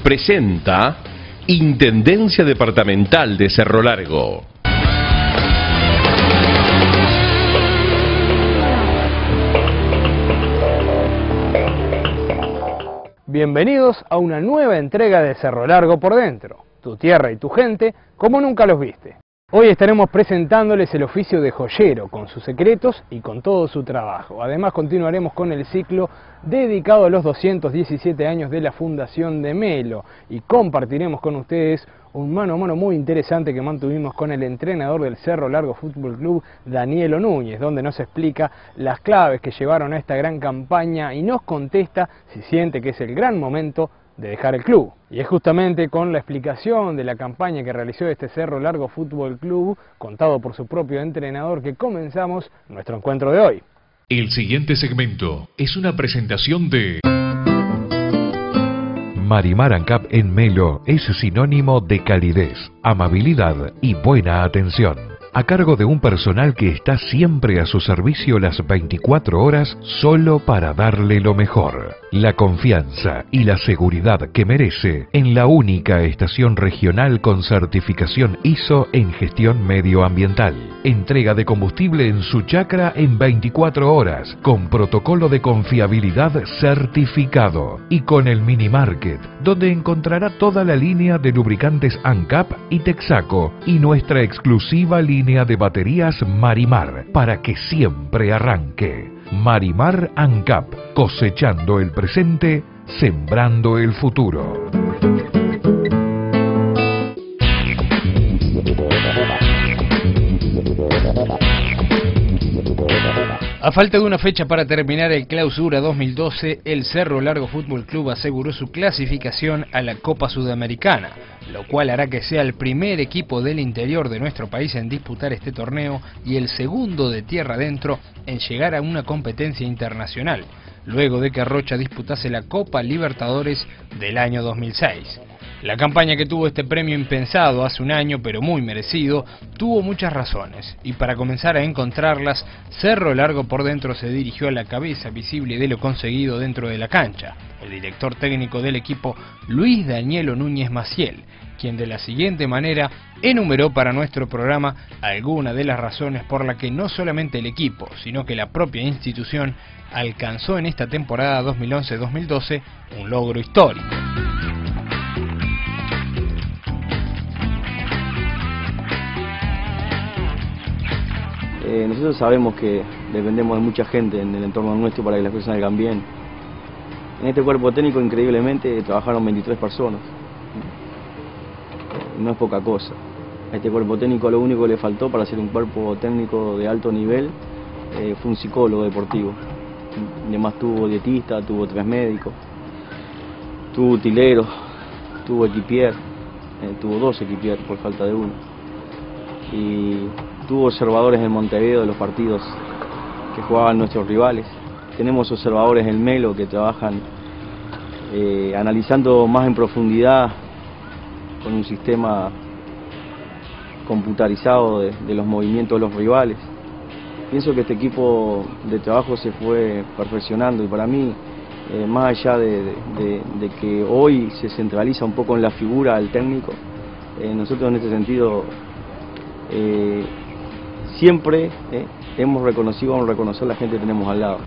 presenta Intendencia Departamental de Cerro Largo. Bienvenidos a una nueva entrega de Cerro Largo por dentro, tu tierra y tu gente como nunca los viste. Hoy estaremos presentándoles el oficio de joyero, con sus secretos y con todo su trabajo. Además continuaremos con el ciclo dedicado a los 217 años de la fundación de Melo y compartiremos con ustedes un mano a mano muy interesante que mantuvimos con el entrenador del Cerro Largo Fútbol Club, Danielo Núñez, donde nos explica las claves que llevaron a esta gran campaña y nos contesta si siente que es el gran momento de dejar el club. Y es justamente con la explicación de la campaña que realizó este Cerro Largo Fútbol Club, contado por su propio entrenador, que comenzamos nuestro encuentro de hoy. El siguiente segmento es una presentación de Marimar ANCAP en Melo es sinónimo de calidez, amabilidad y buena atención. A cargo de un personal que está siempre a su servicio las 24 horas solo para darle lo mejor. La confianza y la seguridad que merece en la única estación regional con certificación ISO en gestión medioambiental. Entrega de combustible en su chacra en 24 horas, con protocolo de confiabilidad certificado. Y con el Mini Market, donde encontrará toda la línea de lubricantes ANCAP y Texaco y nuestra exclusiva línea de baterías Marimar, para que siempre arranque. Marimar ANCAP, cosechando el presente, sembrando el futuro. A falta de una fecha para terminar el Clausura 2012, el Cerro Largo Fútbol Club aseguró su clasificación a la Copa Sudamericana, lo cual hará que sea el primer equipo del interior de nuestro país en disputar este torneo y el segundo de tierra adentro en llegar a una competencia internacional, luego de que Rocha disputase la Copa Libertadores del año 2006. La campaña que tuvo este premio impensado hace un año, pero muy merecido, tuvo muchas razones, y para comenzar a encontrarlas, Cerro Largo por dentro se dirigió a la cabeza visible de lo conseguido dentro de la cancha, el director técnico del equipo, Luis Danielo Núñez Maciel, quien de la siguiente manera enumeró para nuestro programa algunas de las razones por las que no solamente el equipo, sino que la propia institución alcanzó en esta temporada 2011-2012 un logro histórico. Nosotros sabemos que dependemos de mucha gente en el entorno nuestro para que las cosas salgan bien. En este cuerpo técnico, increíblemente, trabajaron 23 personas. No es poca cosa. A este cuerpo técnico lo único que le faltó para ser un cuerpo técnico de alto nivel fue un psicólogo deportivo. Además tuvo dietista, tuvo 3 médicos, tuvo utilero, tuvo equipier, tuvo 2 equipier por falta de uno. Y tuvo observadores en Montevideo de los partidos que jugaban nuestros rivales. Tenemos observadores en Melo que trabajan analizando más en profundidad con un sistema computarizado de los movimientos de los rivales. Pienso que este equipo de trabajo se fue perfeccionando y para mí, más allá de que hoy se centraliza un poco en la figura del técnico, nosotros en este sentido siempre hemos reconocido, vamos a reconocer la gente que tenemos al lado.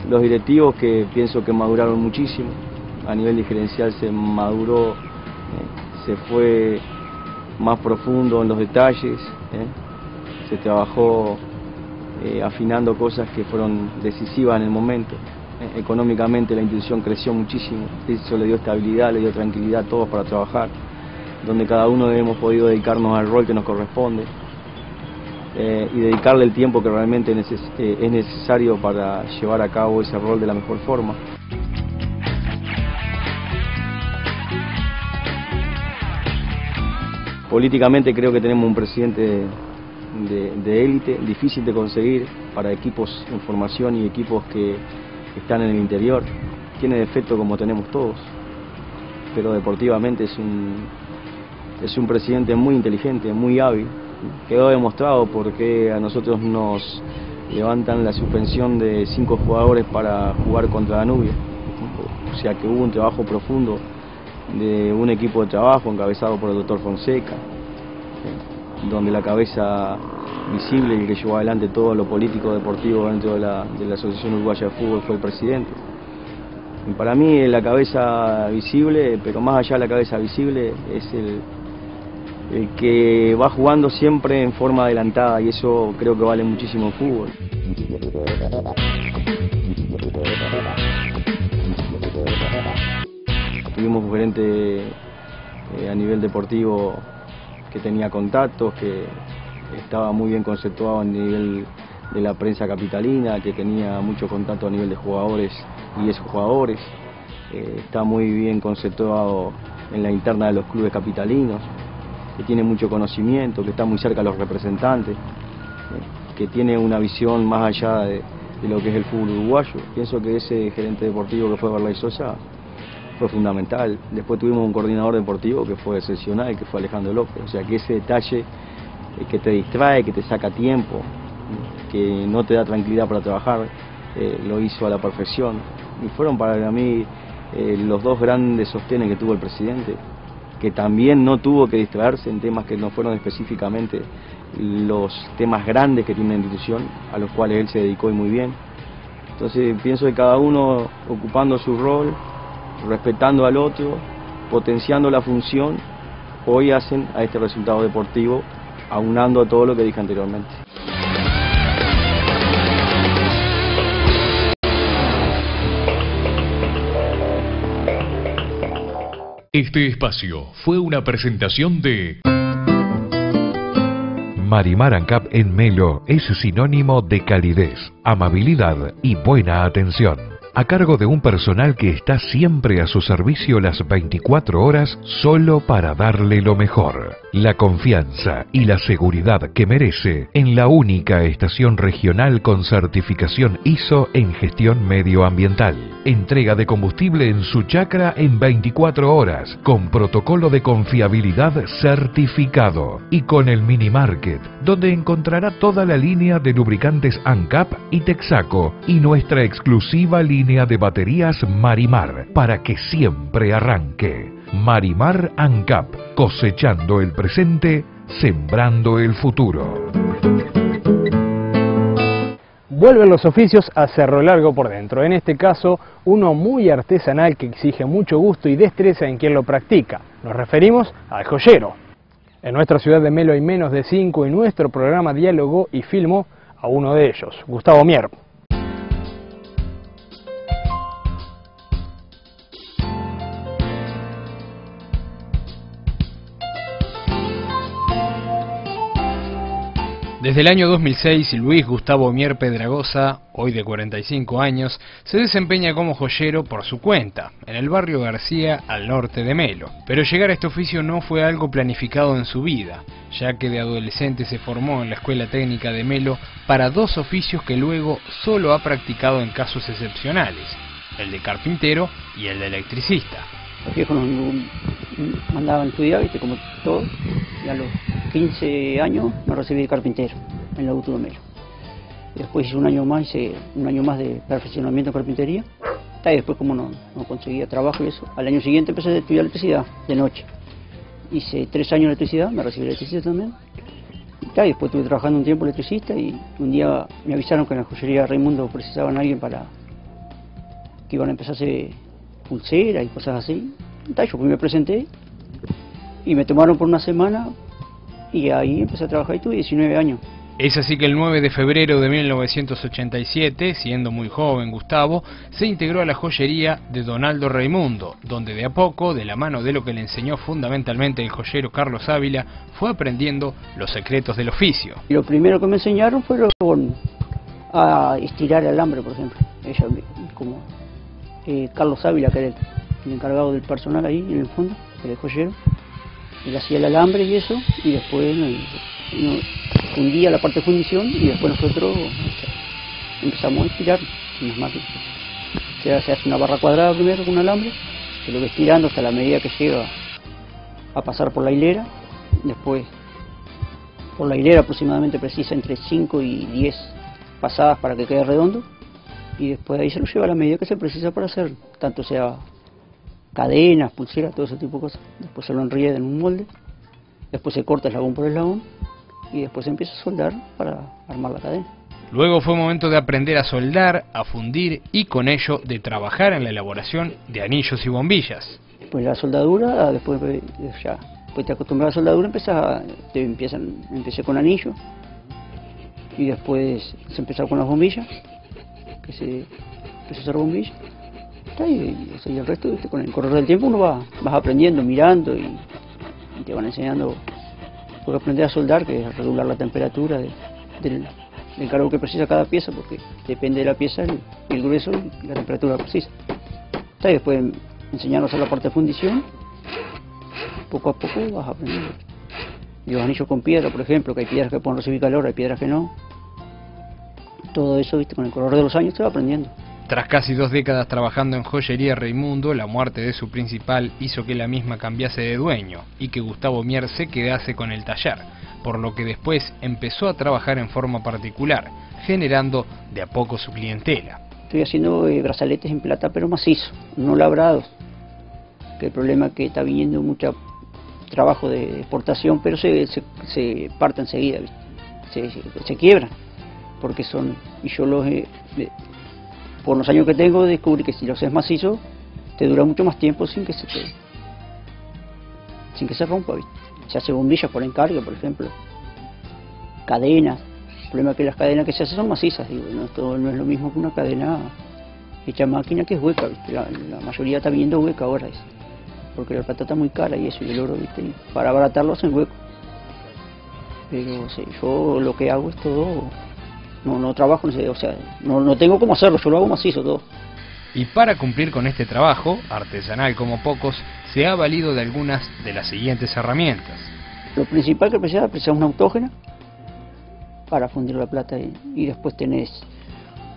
Los directivos que pienso que maduraron muchísimo, a nivel diferencial se maduró, se fue más profundo en los detalles, se trabajó afinando cosas que fueron decisivas en el momento. Económicamente la institución creció muchísimo, eso le dio estabilidad, le dio tranquilidad a todos para trabajar, donde cada uno hemos podido dedicarnos al rol que nos corresponde y dedicarle el tiempo que realmente es necesario para llevar a cabo ese rol de la mejor forma. Políticamente creo que tenemos un presidente de élite, difícil de conseguir para equipos en formación y equipos que están en el interior. Tiene defectos como tenemos todos, pero deportivamente es un presidente muy inteligente, muy hábil. Quedó demostrado porque a nosotros nos levantan la suspensión de 5 jugadores para jugar contra Danubio. O sea que hubo un trabajo profundo de un equipo de trabajo encabezado por el doctor Fonseca, donde la cabeza visible y que llevó adelante todo lo político deportivo dentro de la Asociación Uruguaya de Fútbol fue el presidente. Y para mí la cabeza visible, pero más allá de la cabeza visible, es el que va jugando siempre en forma adelantada, y eso creo que vale muchísimo en fútbol. Tuvimos un gerente a nivel deportivo que tenía contactos, que estaba muy bien conceptuado a nivel de la prensa capitalina, que tenía mucho contacto a nivel de jugadores y exjugadores, está muy bien conceptuado en la interna de los clubes capitalinos, que tiene mucho conocimiento, que está muy cerca de los representantes, que tiene una visión más allá de lo que es el fútbol uruguayo. Pienso que ese gerente deportivo que fue Barley Sosa fue fundamental. Después tuvimos un coordinador deportivo que fue excepcional, que fue Alejandro López. O sea que ese detalle que te distrae, que te saca tiempo, que no te da tranquilidad para trabajar, lo hizo a la perfección. Y fueron para mí los dos grandes sostenes que tuvo el presidente, que también no tuvo que distraerse en temas que no fueron específicamente los temas grandes que tiene la institución, a los cuales él se dedicó y muy bien. Entonces pienso que cada uno ocupando su rol, respetando al otro, potenciando la función, hoy hacen a este resultado deportivo, aunando a todo lo que dije anteriormente. Este espacio fue una presentación de Marimar ANCAP en Melo es sinónimo de calidez, amabilidad y buena atención. A cargo de un personal que está siempre a su servicio las 24 horas solo para darle lo mejor. La confianza y la seguridad que merece en la única estación regional con certificación ISO en gestión medioambiental. Entrega de combustible en su chacra en 24 horas, con protocolo de confiabilidad certificado y con el mini market, donde encontrará toda la línea de lubricantes ANCAP y Texaco y nuestra exclusiva línea de baterías Marimar para que siempre arranque. Marimar ANCAP, cosechando el presente, sembrando el futuro. Vuelven los oficios a Cerro Largo por dentro, en este caso uno muy artesanal que exige mucho gusto y destreza en quien lo practica. Nos referimos al joyero. En nuestra ciudad de Melo hay menos de 5 y nuestro programa dialogó y filmó a uno de ellos, Gustavo Mier. Desde el año 2006, Luis Gustavo Mier Pedragosa, hoy de 45 años, se desempeña como joyero por su cuenta, en el barrio García, al norte de Melo. Pero llegar a este oficio no fue algo planificado en su vida, ya que de adolescente se formó en la Escuela Técnica de Melo para 2 oficios que luego solo ha practicado en casos excepcionales, el de carpintero y el de electricista. Los viejos nos mandaban a estudiar, ¿viste? Como todos, y a los 15 años me recibí de carpintero en la UTU de Melo. Después hice un año más de perfeccionamiento en carpintería, y después como no conseguía trabajo y eso, al año siguiente empecé a estudiar electricidad de noche. Hice 3 años de electricidad, me recibí de electricista también, y después estuve trabajando un tiempo electricista y un día me avisaron que en la joyería Raimundo precisaban a alguien para que iban a empezarse pulsera y cosas así. Yo me presenté y me tomaron por una semana y ahí empecé a trabajar y tuve 19 años. Es así que el 9 de febrero de 1987, siendo muy joven Gustavo, se integró a la joyería de Donaldo Raimundo, donde de a poco, de la mano de lo que le enseñó fundamentalmente el joyero Carlos Ávila, fue aprendiendo los secretos del oficio. Y lo primero que me enseñaron fue a estirar el alambre, por ejemplo. Ella, como Carlos Ávila, que era el encargado del personal ahí en el fondo, que era el joyero, él hacía el alambre y eso, y después fundía la parte de fundición y después nosotros empezamos a estirar en las máquinas. Se hace una barra cuadrada primero con un alambre, se lo va estirando hasta la medida que llega a pasar por la hilera, después por la hilera aproximadamente precisa entre 5 y 10 pasadas para que quede redondo, y después ahí se lo lleva a la medida que se precisa para hacer, tanto sea cadenas, pulseras, todo ese tipo de cosas. Después se lo enrieda en un molde, después se corta eslabón por eslabón y después se empieza a soldar para armar la cadena. Luego fue momento de aprender a soldar, a fundir y con ello de trabajar en la elaboración de anillos y bombillas. Después la soldadura, después te acostumbras a la soldadura, empecé con anillo y después se empezó con las bombillas, que se empezó a hacer bombillas. Y el resto, con el correr del tiempo uno vas aprendiendo, mirando y te van enseñando. Porque aprender a soldar, que es regular la temperatura del calor que precisa cada pieza, porque depende de la pieza el grueso y la temperatura precisa. Y después enseñarnos a la parte de fundición, poco a poco vas aprendiendo. Y los anillos con piedra, por ejemplo, que hay piedras que pueden recibir calor, hay piedras que no. Todo eso, viste, con el correr de los años se va aprendiendo. Tras casi 2 décadas trabajando en joyería Raimundo, la muerte de su principal hizo que la misma cambiase de dueño y que Gustavo Mier se quedase con el taller, por lo que después empezó a trabajar en forma particular, generando de a poco su clientela. Estoy haciendo brazaletes en plata pero macizo, no labrados, que el problema es que está viniendo mucho trabajo de exportación, pero se parte enseguida, se quiebran, porque son, y yo por los años que tengo descubrí que si los haces macizo te dura mucho más tiempo sin que se rompa, ¿viste? Se hace bombillas por encargo, por ejemplo, cadenas. El problema es que las cadenas que se hacen son macizas, digo, no es lo mismo que una cadena hecha a máquina que es hueca, ¿viste? La mayoría está viniendo hueca ahora, porque la plata está muy cara y eso, y el oro, ¿viste? Y para abaratarlo hacen hueco. Pero sí, yo lo que hago es todo. No trabajo, o sea, no tengo cómo hacerlo, yo lo hago macizo todo. Y para cumplir con este trabajo, artesanal como pocos, se ha valido de algunas de las siguientes herramientas. Lo principal que precisas una autógena para fundir la plata, y después tenés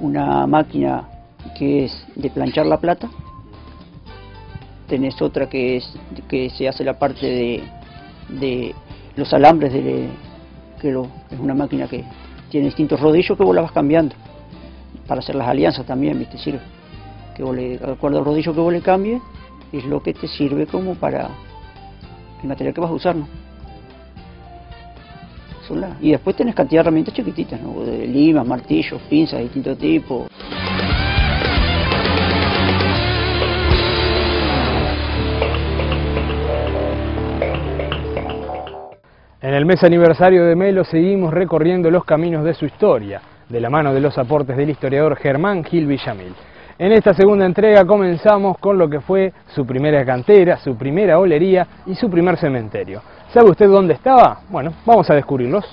una máquina que es de planchar la plata, tenés otra que se hace la parte de los alambres, es una máquina que tiene distintos rodillos que vos la vas cambiando para hacer las alianzas también, ¿viste? Sirve que vos de acuerdo al rodillo que vos le cambies es lo que te sirve como para el material que vas a usar, ¿no? Y después tenés cantidad de herramientas chiquititas, ¿no? De limas, martillos, pinzas de distinto tipo. En el mes aniversario de Melo seguimos recorriendo los caminos de su historia, de la mano de los aportes del historiador Germán Gil Villamil. En esta segunda entrega comenzamos con lo que fue su primera cantera, su primera olería y su primer cementerio. ¿Sabe usted dónde estaba? Bueno, vamos a descubrirlos.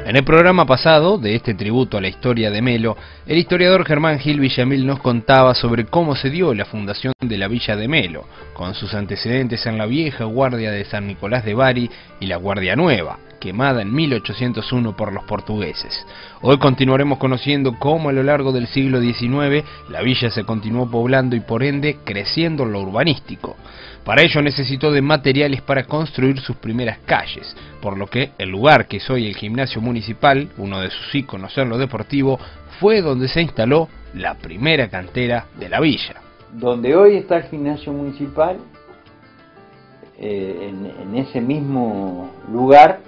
En el programa pasado, de este tributo a la historia de Melo, el historiador Germán Gil Villamil nos contaba sobre cómo se dio la fundación de la villa de Melo, con sus antecedentes en la vieja guardia de San Nicolás de Bari y la Guardia Nueva, quemada en 1801 por los portugueses. Hoy continuaremos conociendo cómo a lo largo del siglo XIX la villa se continuó poblando y por ende creciendo en lo urbanístico. Para ello necesitó de materiales para construir sus primeras calles, por lo que el lugar que es hoy el gimnasio municipal, uno de sus íconos en lo deportivo, fue donde se instaló la primera cantera de la villa. Donde hoy está el gimnasio municipal, en ese mismo lugar,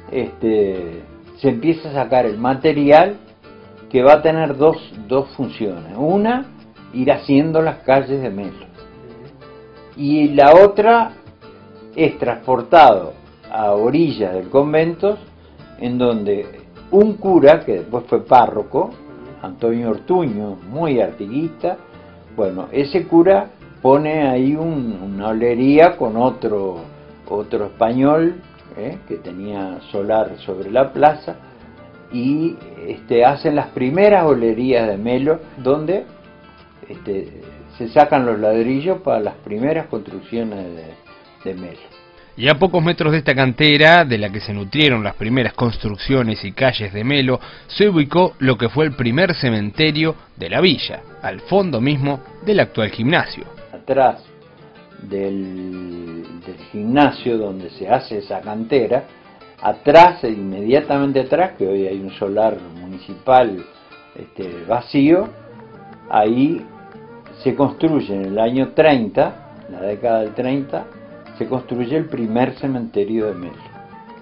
se empieza a sacar el material que va a tener dos funciones. Una, ir haciendo las calles de Melo. Y la otra es transportado a orillas del convento, en donde un cura, que después fue párroco, Antonio Ortuño, muy artiguista, bueno, ese cura pone ahí una olería con otro español, que tenía solar sobre la plaza, y hacen las primeras olerías de Melo, donde se sacan los ladrillos para las primeras construcciones de Melo. Y a pocos metros de esta cantera, de la que se nutrieron las primeras construcciones y calles de Melo, se ubicó lo que fue el primer cementerio de la villa, al fondo mismo del actual gimnasio. Atrás del gimnasio donde se hace esa cantera, atrás, inmediatamente atrás, que hoy hay un solar municipal vacío, ahí se construye en el año 30, en la década del 30, se construye el primer cementerio de Melo,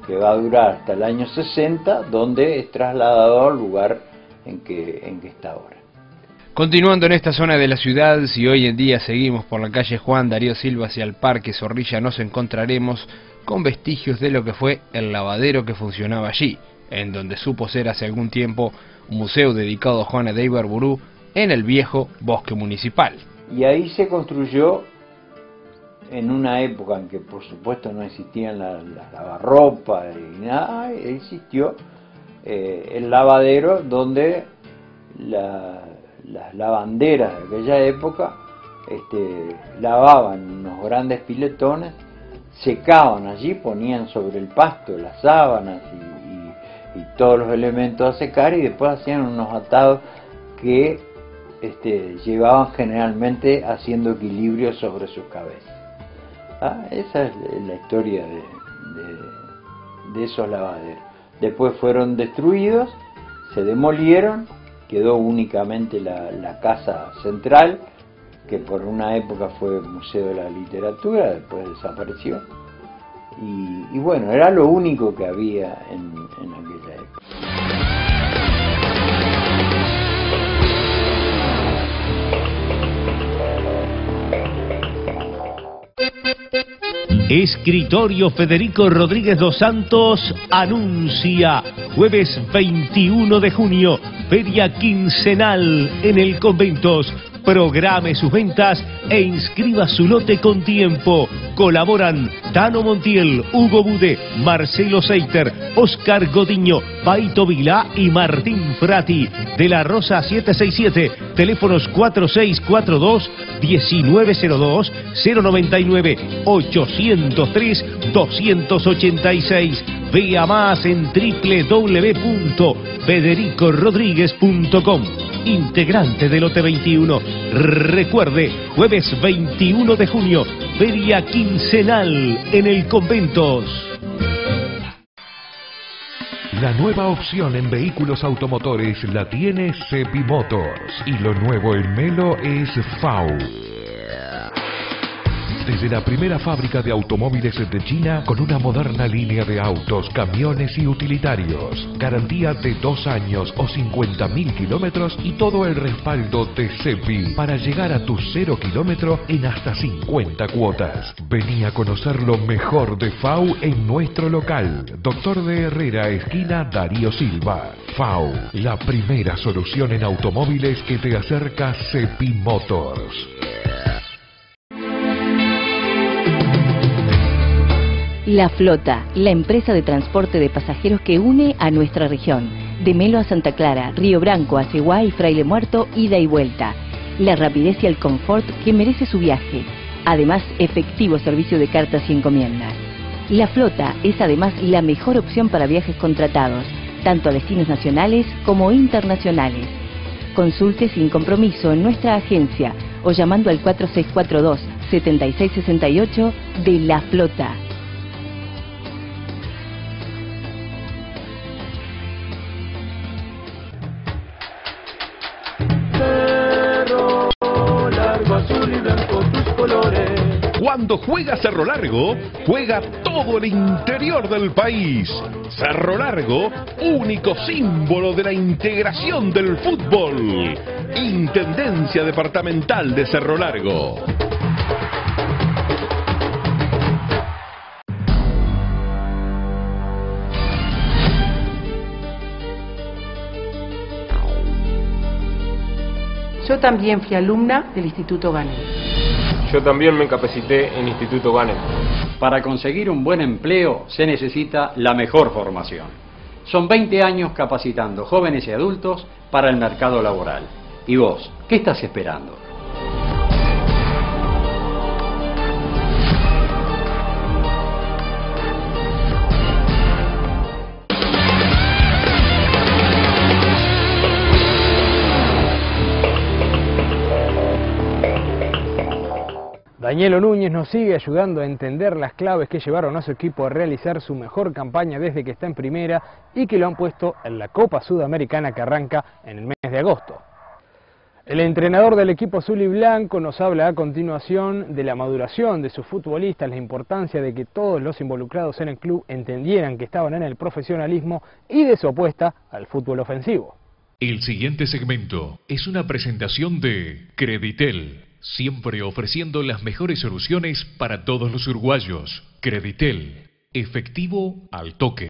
que va a durar hasta el año 60, donde es trasladado al lugar en que está ahora. Continuando en esta zona de la ciudad, si hoy en día seguimos por la calle Juan Darío Silva hacia el Parque Zorrilla, nos encontraremos con vestigios de lo que fue el lavadero que funcionaba allí, en donde supo ser hace algún tiempo un museo dedicado a Juana de Ibarburu en el viejo bosque municipal. Y ahí se construyó, en una época en que por supuesto no existían las lavarropas y nada, existió el lavadero donde las lavanderas de aquella época lavaban unos grandes piletones, secaban allí, ponían sobre el pasto las sábanas y todos los elementos a secar, y después hacían unos atados que llevaban generalmente haciendo equilibrio sobre sus cabezas. Esa es la historia de esos lavaderos. Después fueron destruidos, se demolieron, quedó únicamente la casa central, que por una época fue Museo de la Literatura, después desapareció. Y bueno, era lo único que había en aquella época. Escritorio Federico Rodríguez dos Santos anuncia jueves 21 de junio, feria quincenal en el Conventos. Programe sus ventas e inscriba su lote con tiempo. Colaboran Tano Montiel, Hugo Bude, Marcelo Seiter, Oscar Godiño, Paito Vilá y Martín Prati. De la Rosa 767, teléfonos 4642-1902, 099-803-286. Vea más en www.federicorodriguez.com. Integrante del lote 21. Recuerde, jueves 21 de junio, feria quincenal en el Conventos. La nueva opción en vehículos automotores la tiene Cepi Motors, y lo nuevo en Melo es FAU. Desde la primera fábrica de automóviles de China, con una moderna línea de autos, camiones y utilitarios. Garantía de 2 años o 50.000 kilómetros y todo el respaldo de CEPI para llegar a tu 0 kilómetro en hasta 50 cuotas. Vení a conocer lo mejor de FAU en nuestro local. Doctor de Herrera, esquina Darío Silva. FAU, la primera solución en automóviles que te acerca CEPI Motors. La Flota, la empresa de transporte de pasajeros que une a nuestra región. De Melo a Santa Clara, Río Branco, Aceguá y Fraile Muerto, ida y vuelta. La rapidez y el confort que merece su viaje. Además, efectivo servicio de cartas y encomiendas. La Flota es además la mejor opción para viajes contratados, tanto a destinos nacionales como internacionales. Consulte sin compromiso en nuestra agencia o llamando al 4642-7668 de La Flota. Cuando juega Cerro Largo, juega todo el interior del país. Cerro Largo, único símbolo de la integración del fútbol. Intendencia Departamental de Cerro Largo. Yo también fui alumna del Instituto Ganem. Yo también me capacité en Instituto Ganem. Para conseguir un buen empleo se necesita la mejor formación. Son 20 años capacitando jóvenes y adultos para el mercado laboral. ¿Y vos, qué estás esperando? Danielo Núñez nos sigue ayudando a entender las claves que llevaron a su equipo a realizar su mejor campaña desde que está en primera y que lo han puesto en la Copa Sudamericana que arranca en el mes de agosto. El entrenador del equipo azul y blanco nos habla a continuación de la maduración de sus futbolistas, la importancia de que todos los involucrados en el club entendieran que estaban en el profesionalismo y de su apuesta al fútbol ofensivo. El siguiente segmento es una presentación de Creditel, siempre ofreciendo las mejores soluciones para todos los uruguayos. Creditel, efectivo al toque.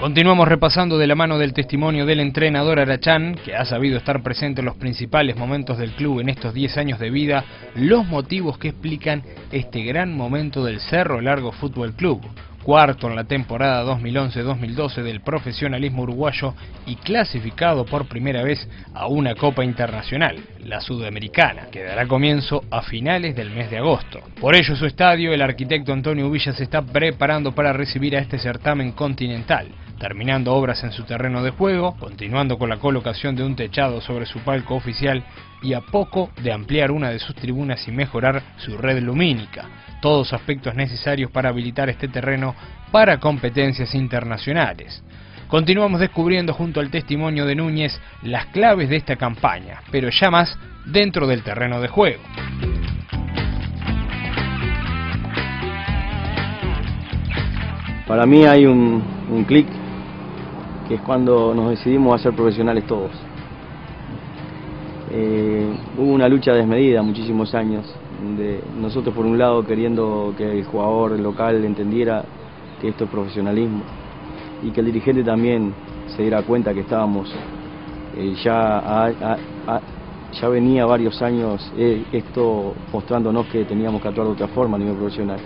Continuamos repasando de la mano del testimonio del entrenador Arachán, que ha sabido estar presente en los principales momentos del club en estos 10 años de vida, los motivos que explican este gran momento del Cerro Largo Fútbol Club, cuarto en la temporada 2011-2012 del profesionalismo uruguayo y clasificado por primera vez a una Copa Internacional, la Sudamericana, que dará comienzo a finales del mes de agosto. Por ello su estadio, el arquitecto Antonio Uvilla, se está preparando para recibir a este certamen continental, terminando obras en su terreno de juego, continuando con la colocación de un techado sobre su palco oficial y a poco de ampliar una de sus tribunas y mejorar su red lumínica, todos aspectos necesarios para habilitar este terreno para competencias internacionales. Continuamos descubriendo junto al testimonio de Núñez las claves de esta campaña, pero ya más dentro del terreno de juego. Para mí hay un clic, que es cuando nos decidimos a ser profesionales todos. Hubo una lucha desmedida muchísimos años, de nosotros por un lado queriendo que el jugador local entendiera que esto es profesionalismo y que el dirigente también se diera cuenta que estábamos, ya venía varios años esto mostrándonos que teníamos que actuar de otra forma a nivel profesional.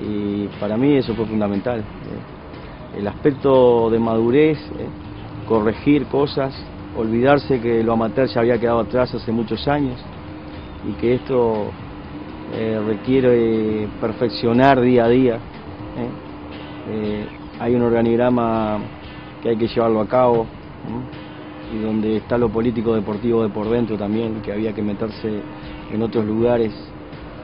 Y para mí eso fue fundamental. El aspecto de madurez, corregir cosas, olvidarse que lo amateur ya había quedado atrás hace muchos años y que esto requiere perfeccionar día a día. Hay un organigrama que hay que llevarlo a cabo, y donde está lo político deportivo de por dentro también, que había que meterse en otros lugares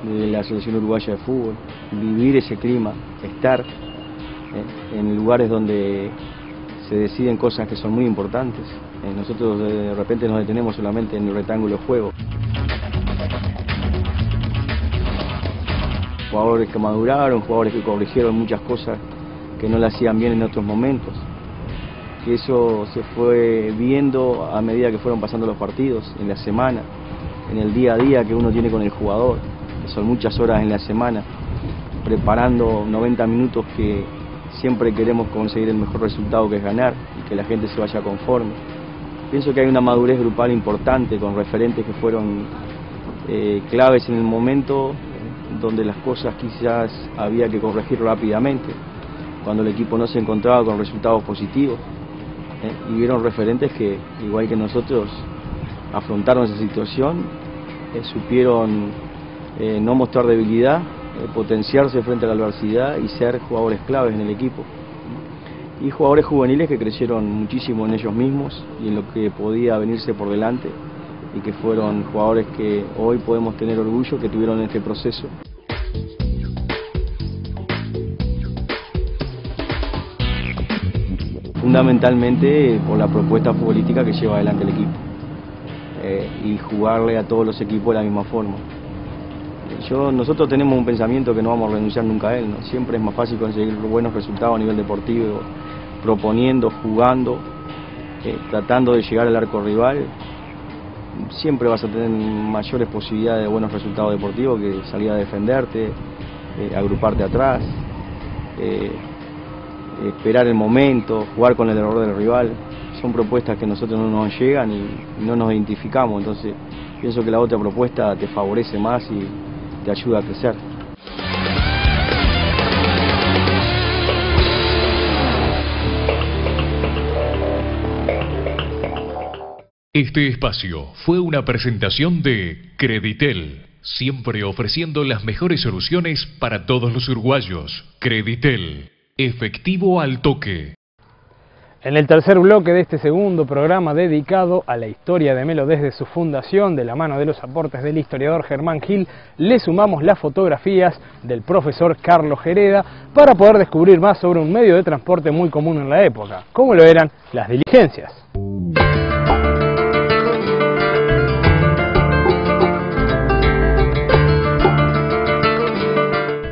de la Asociación Uruguaya de Fútbol, vivir ese clima, estar en lugares donde se deciden cosas que son muy importantes. Nosotros de repente nos detenemos solamente en el rectángulo de juego. Jugadores que maduraron, jugadores que corrigieron muchas cosas que no le hacían bien en otros momentos. Que eso se fue viendo a medida que fueron pasando los partidos, en la semana, en el día a día que uno tiene con el jugador. Son muchas horas en la semana, preparando 90 minutos que siempre queremos conseguir el mejor resultado, que es ganar, y que la gente se vaya conforme. Pienso que hay una madurez grupal importante, con referentes que fueron claves en el momento, donde las cosas quizás había que corregir rápidamente, cuando el equipo no se encontraba con resultados positivos, y vieron referentes que, igual que nosotros, afrontaron esa situación, supieron no mostrar debilidad, potenciarse frente a la adversidad y ser jugadores claves en el equipo. Y jugadores juveniles que crecieron muchísimo en ellos mismos y en lo que podía venirse por delante, y que fueron jugadores que hoy podemos tener orgullo que tuvieron este proceso. Fundamentalmente por la propuesta futbolística que lleva adelante el equipo, y jugarle a todos los equipos de la misma forma. Nosotros tenemos un pensamiento que no vamos a renunciar nunca a él, ¿no? Siempre es más fácil conseguir buenos resultados a nivel deportivo, proponiendo, jugando, tratando de llegar al arco rival. Siempre vas a tener mayores posibilidades de buenos resultados deportivos que salir a defenderte, agruparte atrás, esperar el momento, jugar con el error del rival. Son propuestas que a nosotros no nos llegan y no nos identificamos, entonces pienso que la otra propuesta te favorece más y te ayuda a crecer. Este espacio fue una presentación de Creditel, siempre ofreciendo las mejores soluciones para todos los uruguayos. Creditel, efectivo al toque. En el tercer bloque de este segundo programa dedicado a la historia de Melo desde su fundación, de la mano de los aportes del historiador Germán Gil, le sumamos las fotografías del profesor Carlos Gereda para poder descubrir más sobre un medio de transporte muy común en la época, como lo eran las diligencias.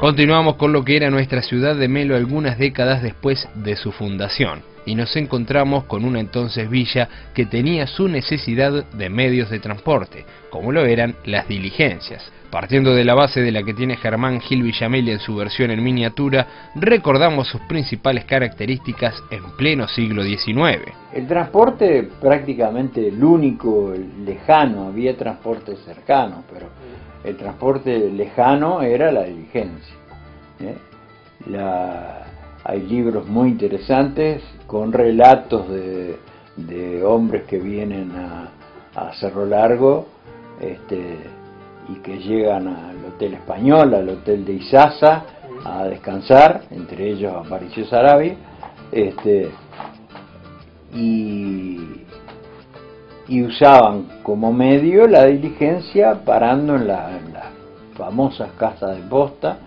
Continuamos con lo que era nuestra ciudad de Melo algunas décadas después de su fundación, y nos encontramos con una entonces villa que tenía su necesidad de medios de transporte, como lo eran las diligencias. Partiendo de la base de la que tiene Germán Gil Villamelia en su versión en miniatura, recordamos sus principales características en pleno siglo XIX. El transporte prácticamente el único, lejano, había transporte cercano, pero el transporte lejano era la diligencia. Hay libros muy interesantes con relatos de hombres que vienen a Cerro Largo y que llegan al Hotel Español, al Hotel de Izaza, a descansar, entre ellos Aparicio Saravia, y usaban como medio la diligencia parando en las famosas casas de posta,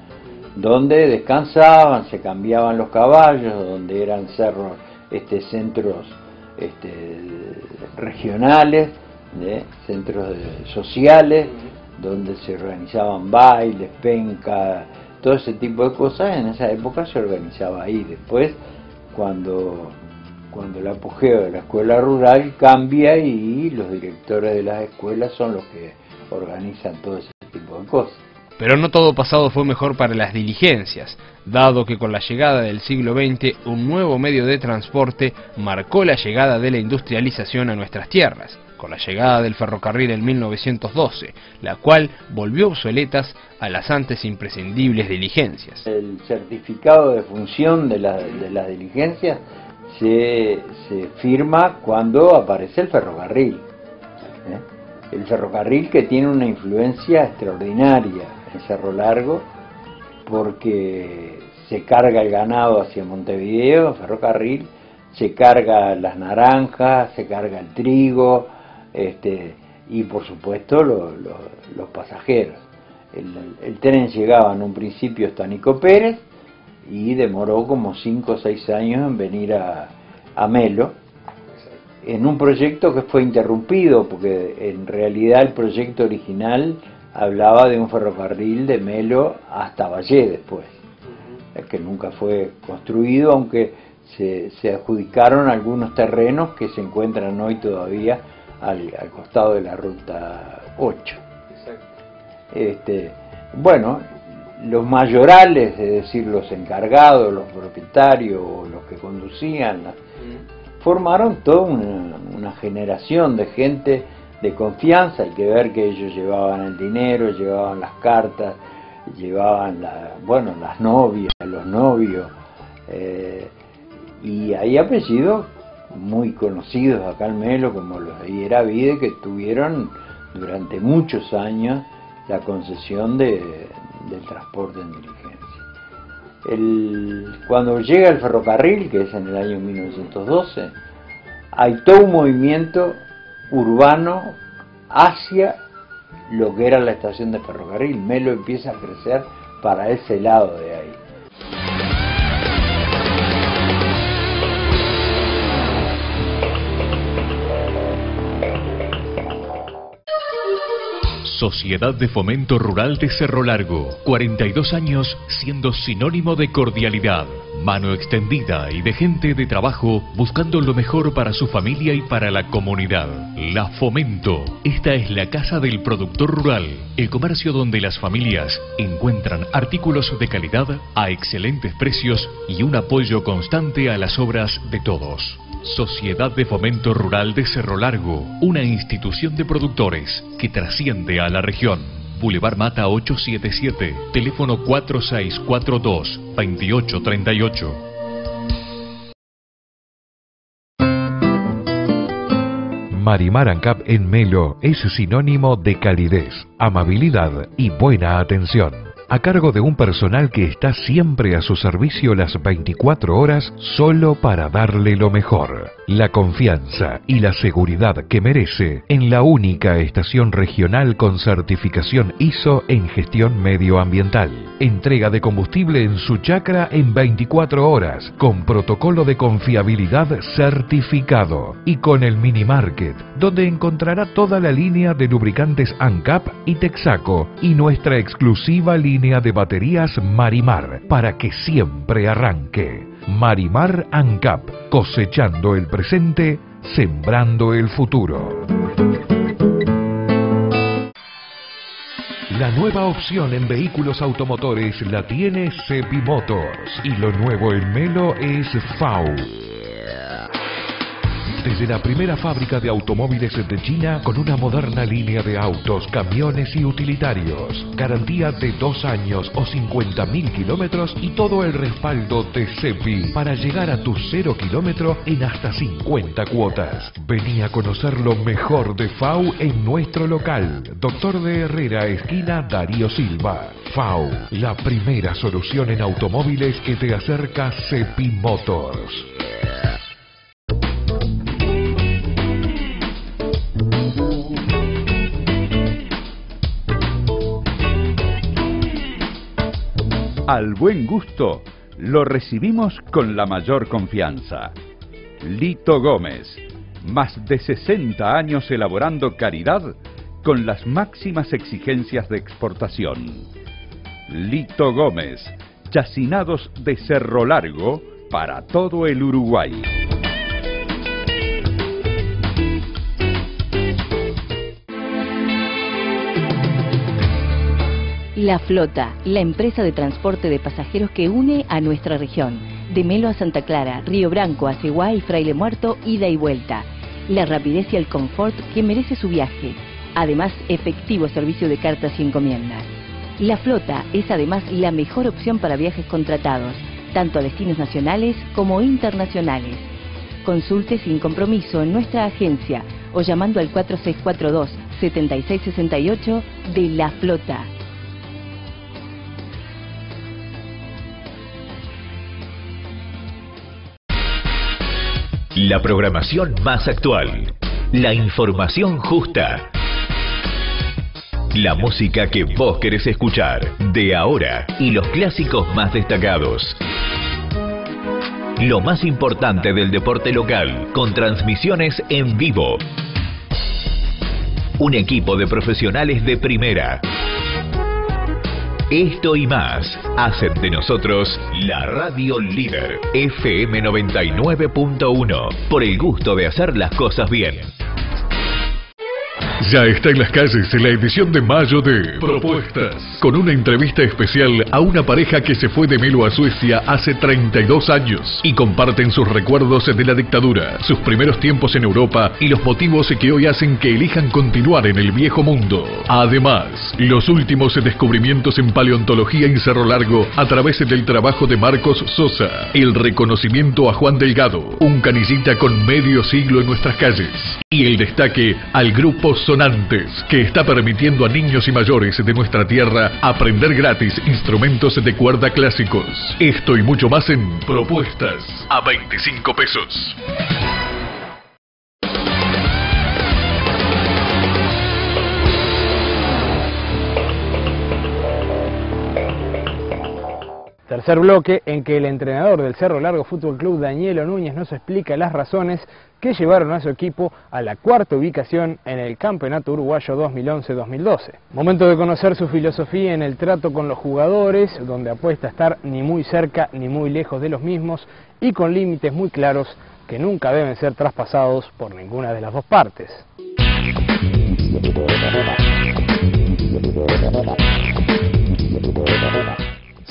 donde descansaban, se cambiaban los caballos, donde eran cerros, centros regionales, centros sociales, donde se organizaban bailes, pencas, todo ese tipo de cosas. En esa época se organizaba ahí. Después, cuando el apogeo de la escuela rural cambia y los directores de las escuelas son los que organizan todo ese tipo de cosas. Pero no todo pasado fue mejor para las diligencias, dado que con la llegada del siglo XX un nuevo medio de transporte marcó la llegada de la industrialización a nuestras tierras, con la llegada del ferrocarril en 1912, la cual volvió obsoletas a las antes imprescindibles diligencias. El certificado de función de las diligencias se firma cuando aparece el ferrocarril. El ferrocarril que tiene una influencia extraordinaria en Cerro Largo, porque se carga el ganado hacia Montevideo, el ferrocarril, se carga las naranjas, se carga el trigo, y por supuesto los pasajeros. El tren llegaba en un principio hasta Nico Pérez y demoró como 5 o 6 años en venir a Melo, en un proyecto que fue interrumpido, porque en realidad el proyecto original hablaba de un ferrocarril de Melo hasta Valle después, que nunca fue construido, aunque se adjudicaron algunos terrenos que se encuentran hoy todavía al costado de la ruta 8. Bueno, los mayorales, es decir, los encargados, los propietarios o los que conducían, formaron toda una generación de gente de confianza. Hay que ver que ellos llevaban el dinero, llevaban las cartas, llevaban las novias, los novios, y hay apellidos muy conocidos acá en Melo, como los de Ieravide, que tuvieron durante muchos años la concesión del transporte en diligencia. Cuando llega el ferrocarril, que es en el año 1912, hay todo un movimiento urbano hacia lo que era la estación de ferrocarril. Melo empieza a crecer para ese lado de ahí. Sociedad de Fomento Rural de Cerro Largo, 42 años siendo sinónimo de cordialidad, mano extendida y de gente de trabajo buscando lo mejor para su familia y para la comunidad. La Fomento, esta es la casa del productor rural, el comercio donde las familias encuentran artículos de calidad a excelentes precios y un apoyo constante a las obras de todos. Sociedad de Fomento Rural de Cerro Largo, una institución de productores que trasciende a la región. Boulevard Mata 877, teléfono 4642-2838. Marimar Ancap en Melo es sinónimo de calidez, amabilidad y buena atención. a cargo de un personal que está siempre a su servicio las 24 horas solo para darle lo mejor, la confianza y la seguridad que merece en la única estación regional con certificación ISO en gestión medioambiental. Entrega de combustible en su chacra en 24 horas, con protocolo de confiabilidad certificado y con el mini market, donde encontrará toda la línea de lubricantes ANCAP y Texaco y nuestra exclusiva línea de baterías Marimar para que siempre arranque. Marimar ANCAP, cosechando el presente, sembrando el futuro. La nueva opción en vehículos automotores la tiene Cepi Motors y lo nuevo en Melo es FAU. Desde la primera fábrica de automóviles de China con una moderna línea de autos, camiones y utilitarios. Garantía de 2 años o 50.000 kilómetros y todo el respaldo de CEPI para llegar a tu 0 kilómetro en hasta 50 cuotas. Vení a conocer lo mejor de FAU en nuestro local. Doctor de Herrera, esquina Darío Silva. FAU, la primera solución en automóviles que te acerca CEPI Motors. Al buen gusto lo recibimos con la mayor confianza. Lito Gómez, más de 60 años elaborando caridad con las máximas exigencias de exportación. Lito Gómez, chacinados de Cerro Largo para todo el Uruguay. La Flota, la empresa de transporte de pasajeros que une a nuestra región. De Melo a Santa Clara, Río Branco, Aceguá y Fraile Muerto, ida y vuelta. La rapidez y el confort que merece su viaje. Además, efectivo servicio de cartas y encomiendas. La Flota es además la mejor opción para viajes contratados, tanto a destinos nacionales como internacionales. Consulte sin compromiso en nuestra agencia o llamando al 4642-7668 de La Flota. La programación más actual, la información justa, la música que vos querés escuchar de ahora y los clásicos más destacados. Lo más importante del deporte local, con transmisiones en vivo. Un equipo de profesionales de primera. Esto y más hacen de nosotros la radio líder FM 99.1 por el gusto de hacer las cosas bien. Ya está en las calles la edición de mayo de Propuestas, con una entrevista especial a una pareja que se fue de Melo a Suecia hace 32 años y comparten sus recuerdos de la dictadura, sus primeros tiempos en Europa y los motivos que hoy hacen que elijan continuar en el viejo mundo. Además, los últimos descubrimientos en paleontología en Cerro Largo a través del trabajo de Marcos Sosa, el reconocimiento a Juan Delgado, un canillita con medio siglo en nuestras calles, y el destaque al grupo Sonantes, que está permitiendo a niños y mayores de nuestra tierra aprender gratis instrumentos de cuerda clásicos. Esto y mucho más en Propuestas a 25 pesos. Tercer bloque en que el entrenador del Cerro Largo Fútbol Club, Danielo Núñez, nos explica las razones que llevaron a su equipo a la cuarta ubicación en el Campeonato Uruguayo 2011-2012. Momento de conocer su filosofía en el trato con los jugadores, donde apuesta a estar ni muy cerca ni muy lejos de los mismos y con límites muy claros que nunca deben ser traspasados por ninguna de las dos partes.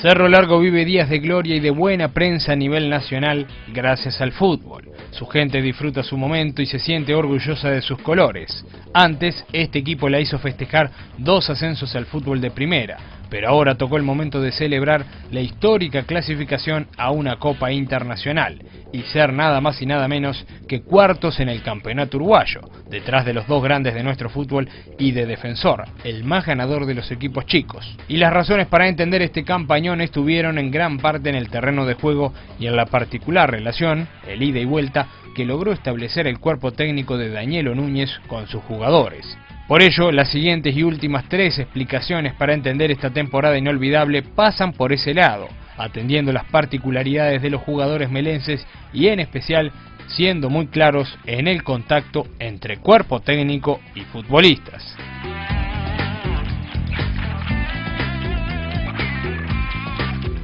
Cerro Largo vive días de gloria y de buena prensa a nivel nacional gracias al fútbol. Su gente disfruta su momento y se siente orgullosa de sus colores. Antes, este equipo la hizo festejar 2 ascensos al fútbol de primera, pero ahora tocó el momento de celebrar la histórica clasificación a una Copa Internacional y ser nada más y nada menos que cuartos en el campeonato uruguayo, detrás de los 2 grandes de nuestro fútbol y de Defensor, el más ganador de los equipos chicos. Y las razones para entender este campañón estuvieron en gran parte en el terreno de juego y en la particular relación, el ida y vuelta, que logró establecer el cuerpo técnico de Danielo Núñez con sus jugadores. Por ello, las siguientes y últimas 3 explicaciones para entender esta temporada inolvidable pasan por ese lado, atendiendo las particularidades de los jugadores melenses y en especial siendo muy claros en el contacto entre cuerpo técnico y futbolistas.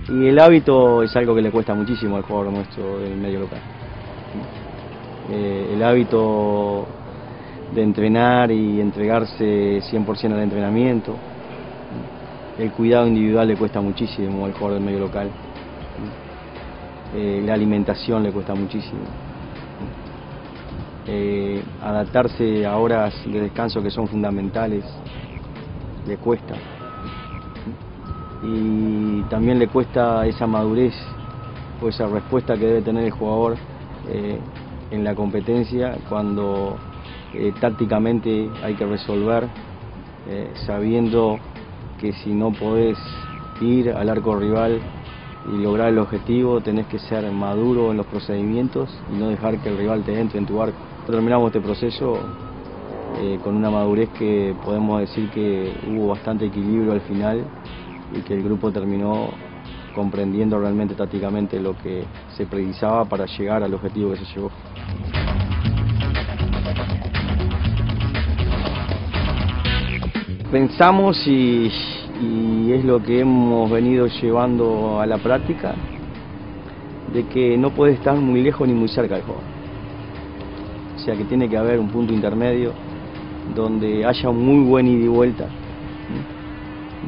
Y el hábito es algo que le cuesta muchísimo al jugador nuestro del medio local. El hábito de entrenar y entregarse 100% al entrenamiento. El cuidado individual le cuesta muchísimo al jugador del medio local. La alimentación le cuesta muchísimo. Adaptarse a horas de descanso que son fundamentales le cuesta. Y también le cuesta esa madurez o esa respuesta que debe tener el jugador en la competencia cuando tácticamente hay que resolver, sabiendo que si no podés ir al arco rival y lograr el objetivo, tenés que ser maduro en los procedimientos y no dejar que el rival te entre en tu arco. Terminamos este proceso con una madurez que podemos decir que hubo bastante equilibrio al final y que el grupo terminó comprendiendo realmente tácticamente lo que se precisaba para llegar al objetivo que se llegó. Pensamos y es lo que hemos venido llevando a la práctica, de que no puede estar muy lejos ni muy cerca del jugador. O sea que tiene que haber un punto intermedio donde haya un muy buen ida y vuelta,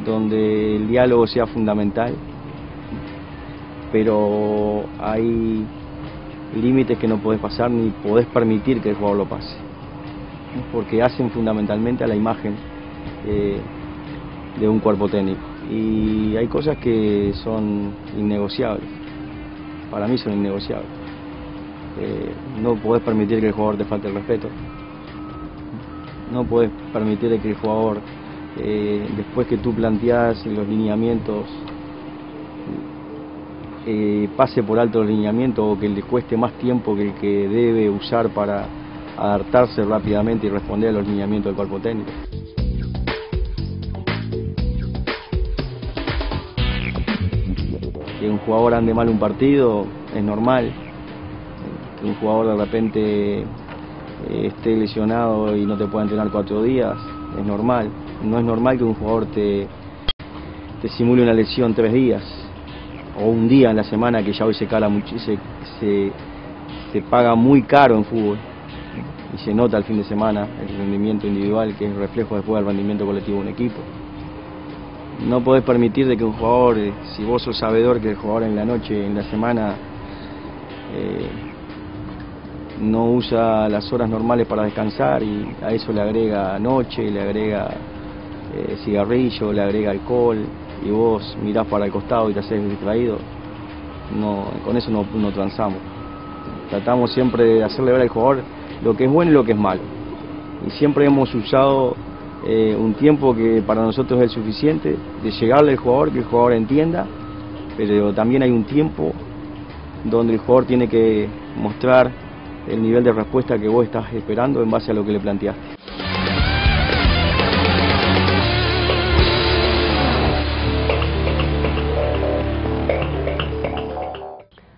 donde el diálogo sea fundamental, pero hay límites que no podés pasar ni podés permitir que el jugador lo pase, porque hacen fundamentalmente a la imagen de un cuerpo técnico. Y hay cosas que son innegociables, para mí son innegociables. No podés permitir que el jugador te falte el respeto, no podés permitir que el jugador después que tú planteás los lineamientos pase por alto los lineamientos o que le cueste más tiempo que el que debe usar para adaptarse rápidamente y responder a los lineamientos del cuerpo técnico. Que un jugador ande mal un partido es normal, que un jugador de repente esté lesionado y no te pueda entrenar 4 días es normal. No es normal que un jugador te simule una lesión 3 días o un día en la semana, que ya hoy se cala mucho, se paga muy caro en fútbol y se nota el fin de semana el rendimiento individual, que es reflejo después del rendimiento colectivo de un equipo. No podés permitir de que un jugador, si vos sos sabedor que el jugador en la noche, en la semana, no usa las horas normales para descansar y a eso le agrega noche, le agrega cigarrillo, le agrega alcohol y vos mirás para el costado y te haces distraído, con eso no transamos. Tratamos siempre de hacerle ver al jugador lo que es bueno y lo que es malo. Y siempre hemos usado un tiempo que para nosotros es el suficiente de llegarle al jugador, que el jugador entienda, pero también hay un tiempo donde el jugador tiene que mostrar el nivel de respuesta que vos estás esperando en base a lo que le planteaste.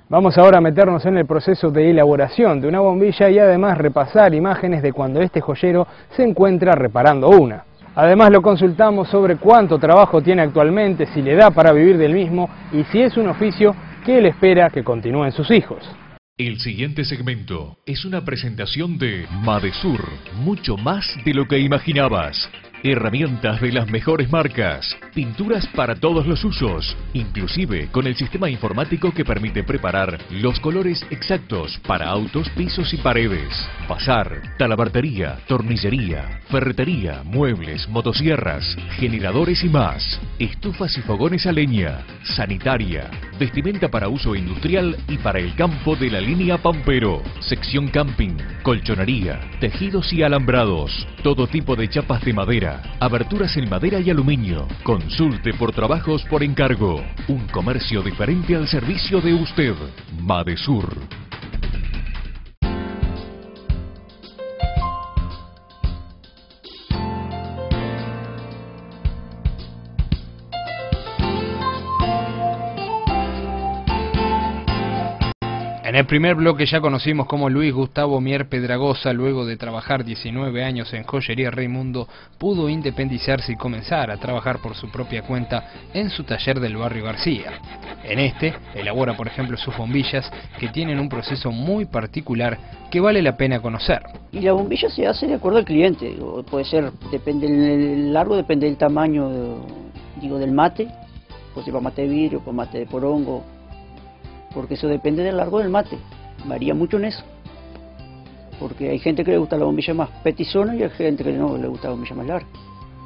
Vamos ahora a meternos en el proceso de elaboración de una bombilla y además repasar imágenes de cuando este joyero se encuentra reparando una. Además lo consultamos sobre cuánto trabajo tiene actualmente, si le da para vivir del mismo y si es un oficio que él espera que continúen sus hijos. El siguiente segmento es una presentación de Madesur, mucho más de lo que imaginabas. Herramientas de las mejores marcas. pinturas para todos los usos, inclusive con el sistema informático que permite preparar los colores exactos para autos, pisos y paredes. Bazar, talabartería, tornillería, ferretería, muebles, motosierras, generadores y más. Estufas y fogones a leña, sanitaria, vestimenta para uso industrial y para el campo de la línea Pampero, sección camping, colchonería, tejidos y alambrados, todo tipo de chapas de madera, aberturas en madera y aluminio. Consulte por trabajos por encargo. Un comercio diferente al servicio de usted. Madesur. En el primer bloque ya conocimos cómo Luis Gustavo Mier Pedragosa, luego de trabajar 19 años en Joyería Raimundo, pudo independizarse y comenzar a trabajar por su propia cuenta en su taller del barrio García. En este, elabora por ejemplo sus bombillas, que tienen un proceso muy particular que vale la pena conocer. Y la bombilla se hace de acuerdo al cliente, puede ser, depende del largo, depende del tamaño, del mate, pues para mate de vidrio, para mate de porongo, porque eso depende del largo del mate, varía mucho en eso, porque hay gente que le gusta la bombilla más petizona y hay gente que no le gusta la bombilla más larga.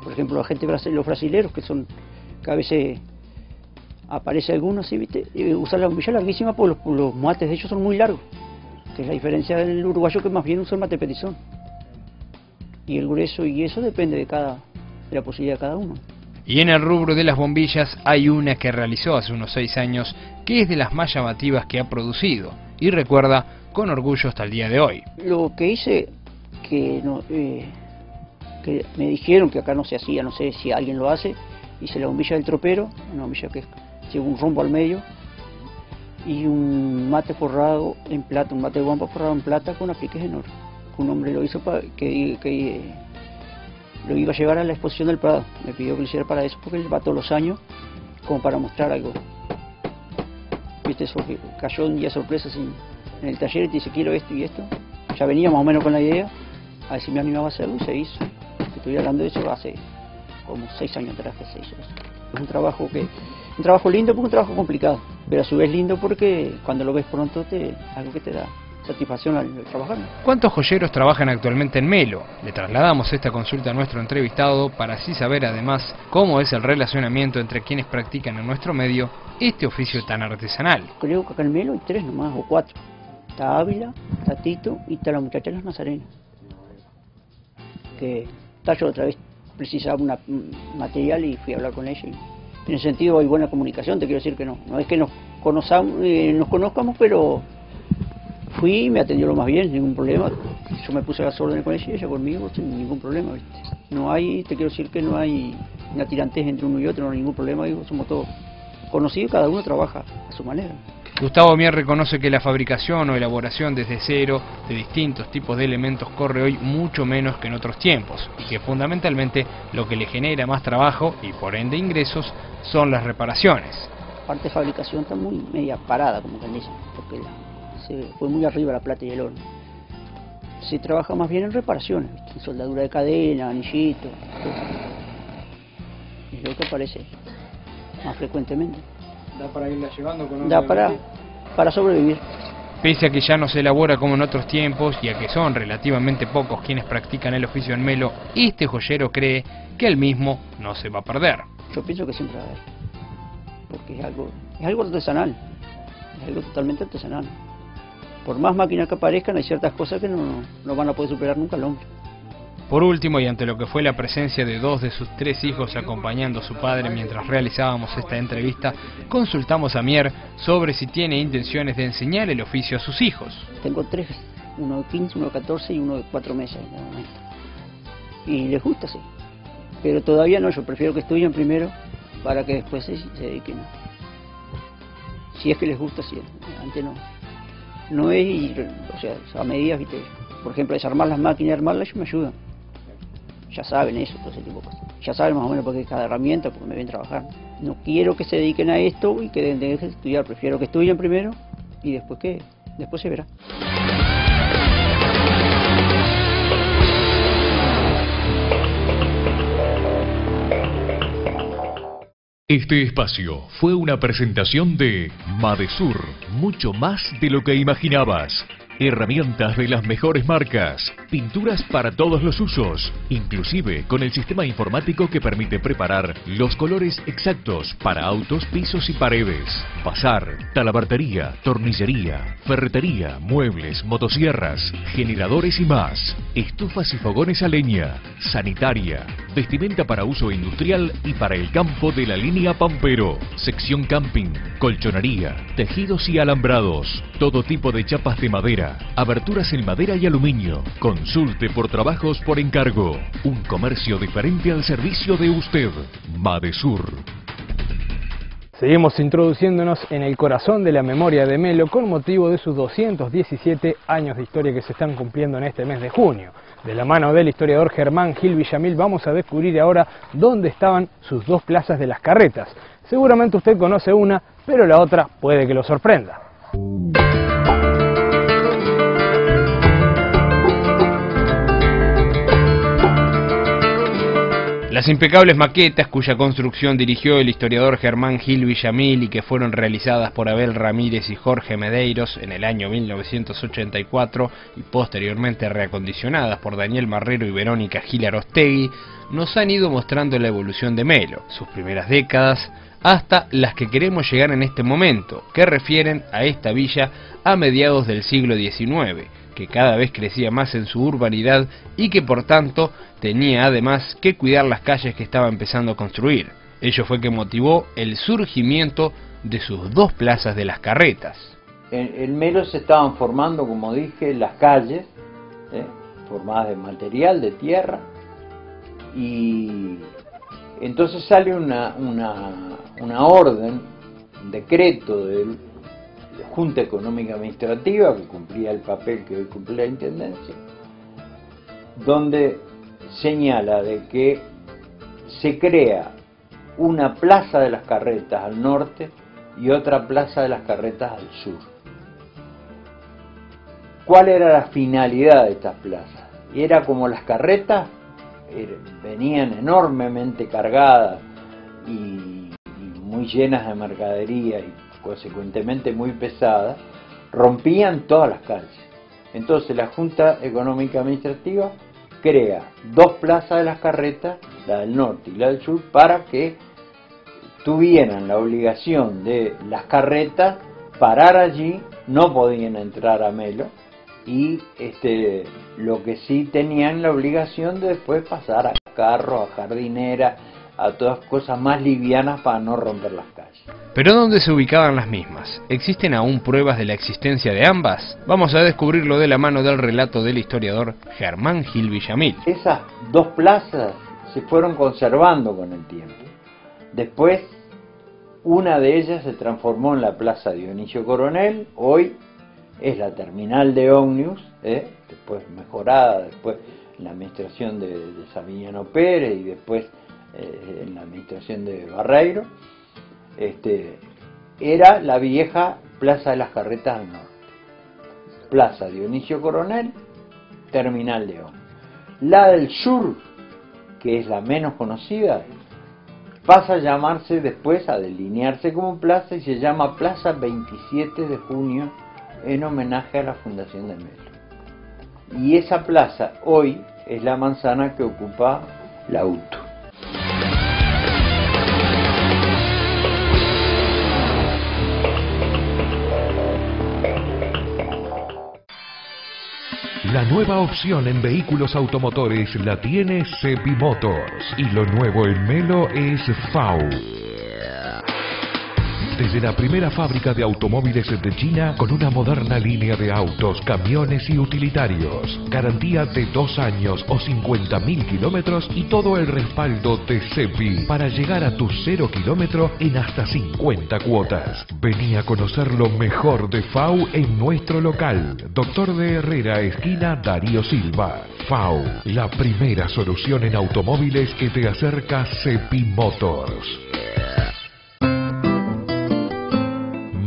Por ejemplo, la gente los brasileros, que son, que a veces aparece algunos así, ¿viste? Y usan la bombilla larguísima porque los mates de ellos son muy largos, que es la diferencia del uruguayo, que más bien usa el mate petizón. Y el grueso, y eso depende de la posibilidad de cada uno. Y en el rubro de las bombillas hay una que realizó hace unos 6 años, que es de las más llamativas que ha producido, y recuerda con orgullo hasta el día de hoy. Lo que hice, que me dijeron que acá no se hacía, no sé si alguien lo hace, hice la bombilla del tropero, una bombilla que lleva un rombo al medio, y un mate forrado en plata, un mate de guampa forrado en plata con apliques en oro. Un hombre lo hizo para que lo iba a llevar a la exposición del Prado, me pidió que lo hiciera para eso, porque él va todos los años como para mostrar algo. Viste, eso que cayó un día sorpresa en el taller y te dice quiero esto y esto. Ya venía más o menos con la idea, a ver si me animaba a hacerlo y se hizo. Estoy hablando de eso hace como 6 años atrás que se hizo eso. Es un trabajo lindo porque es un trabajo complicado, pero a su vez lindo porque cuando lo ves pronto algo que te da satisfacción al trabajar. ¿Cuántos joyeros trabajan actualmente en Melo? Le trasladamos esta consulta a nuestro entrevistado para así saber además cómo es el relacionamiento entre quienes practican en nuestro medio este oficio tan artesanal. Creo que acá en Melo hay 3 nomás o 4. Está Ávila, está Tito y está la muchacha de las Nazarenas. Que yo otra vez precisaba un material y fui a hablar con ella. Y en ese sentido hay buena comunicación, te quiero decir que no es que nos conozcamos, pero fui y me atendió lo más bien, ningún problema. Yo me puse a las órdenes con ella y ella conmigo sin ningún problema, ¿viste? Te quiero decir que no hay una tirantez entre uno y otro, no hay ningún problema, digo, somos todos conocidos, cada uno trabaja a su manera. Gustavo Mier reconoce que la fabricación o elaboración desde cero de distintos tipos de elementos corre hoy mucho menos que en otros tiempos y que fundamentalmente lo que le genera más trabajo y por ende ingresos son las reparaciones. La parte de fabricación está muy media parada, como que dicen, porque se fue muy arriba la plata y el horno. Se trabaja más bien en reparaciones, ¿viste? En soldadura de cadena, anillitos, es lo que aparece más frecuentemente. ¿Da para irla llevando con Da para sobrevivir. Pese a que ya no se elabora como en otros tiempos y a que son relativamente pocos quienes practican el oficio en Melo, este joyero cree que el mismo no se va a perder. Yo pienso que siempre va a haber, porque es algo artesanal, es algo totalmente artesanal. Por más máquinas que aparezcan, hay ciertas cosas que no van a poder superar nunca el hombre. Por último, y ante lo que fue la presencia de 2 de sus 3 hijos acompañando a su padre mientras realizábamos esta entrevista, consultamos a Mier sobre si tiene intenciones de enseñar el oficio a sus hijos. Tengo 3, uno de 15, uno de 14 y uno de 4 meses en el momento. Y les gusta, sí. Pero todavía no, yo prefiero que estudien primero para que después se dediquen. Si es que les gusta, sí. Antes no. No es, o sea, a medidas, ¿viste? Por ejemplo, desarmar las máquinas y armarlas, ellos me ayudan. Ya saben eso, todo ese tipo de cosas. Ya saben más o menos por qué cada herramienta, porque me ven trabajar. No quiero que se dediquen a esto y que dejen de estudiar. Prefiero que estudien primero y después se verá. Este espacio fue una presentación de Madesur, mucho más de lo que imaginabas. Herramientas de las mejores marcas, pinturas para todos los usos, inclusive con el sistema informático que permite preparar los colores exactos para autos, pisos y paredes. Bazar, talabartería, tornillería, ferretería, muebles, motosierras, generadores y más. Estufas y fogones a leña, sanitaria, vestimenta para uso industrial y para el campo de la línea Pampero. Sección camping, colchonería, tejidos y alambrados. Todo tipo de chapas de madera. Aberturas en madera y aluminio. Consulte por trabajos por encargo. Un comercio diferente al servicio de usted. Madesur. Seguimos introduciéndonos en el corazón de la memoria de Melo con motivo de sus 217 años de historia que se están cumpliendo en este mes de junio. De la mano del historiador Germán Gil Villamil vamos a descubrir ahora dónde estaban sus dos plazas de las carretas. Seguramente usted conoce una, pero la otra puede que lo sorprenda. Las impecables maquetas cuya construcción dirigió el historiador Germán Gil Villamil y que fueron realizadas por Abel Ramírez y Jorge Medeiros en el año 1984 y posteriormente reacondicionadas por Daniel Marrero y Verónica Gil Arostegui, nos han ido mostrando la evolución de Melo, sus primeras décadas, hasta las que queremos llegar en este momento, que refieren a esta villa a mediados del siglo XIX, que cada vez crecía más en su urbanidad y que por tanto tenía además que cuidar las calles que estaba empezando a construir. Ello fue que motivó el surgimiento de sus dos plazas de las carretas. En Melo se estaban formando, como dije, las calles, formadas de material, de tierra, y entonces sale una orden, un decreto del Junta Económica Administrativa, que cumplía el papel que hoy cumple la Intendencia, donde señala de que se crea una plaza de las carretas al norte y otra plaza de las carretas al sur. ¿Cuál era la finalidad de estas plazas? Era como las carretas venían enormemente cargadas y muy llenas de mercadería y consecuentemente muy pesadas, rompían todas las calles. Entonces la Junta Económica Administrativa crea dos plazas de las carretas, la del norte y la del sur, para que tuvieran la obligación de las carretas parar allí, no podían entrar a Melo, y lo que sí tenían la obligación de después pasar a carros, a jardineras, a todas cosas más livianas para no romper las calles. ¿Pero dónde se ubicaban las mismas? ¿Existen aún pruebas de la existencia de ambas? Vamos a descubrirlo de la mano del relato del historiador Germán Gil Villamil. Esas dos plazas se fueron conservando con el tiempo. Después, una de ellas se transformó en la Plaza Dionisio Coronel, hoy es la terminal de ómnibus, después mejorada, después en la administración de Sabiniano Pérez y después en la administración de Barreiro. Era la vieja Plaza de las Carretas del Norte, Plaza Dionisio Coronel, terminal de ómnibus. La del sur, que es la menos conocida, pasa a llamarse después, a delinearse como plaza, y se llama Plaza 27 de Junio en homenaje a la fundación de Melo. Y esa plaza hoy es la manzana que ocupa la UTU. La nueva opción en vehículos automotores la tiene Cepi Motors y lo nuevo en Melo es FAU. Desde la primera fábrica de automóviles de China con una moderna línea de autos, camiones y utilitarios. Garantía de 2 años o 50.000 kilómetros y todo el respaldo de CEPI para llegar a tu 0 kilómetro en hasta 50 cuotas. Vení a conocer lo mejor de FAU en nuestro local. Doctor de Herrera, esquina Darío Silva. FAU, la primera solución en automóviles que te acerca CEPI Motors.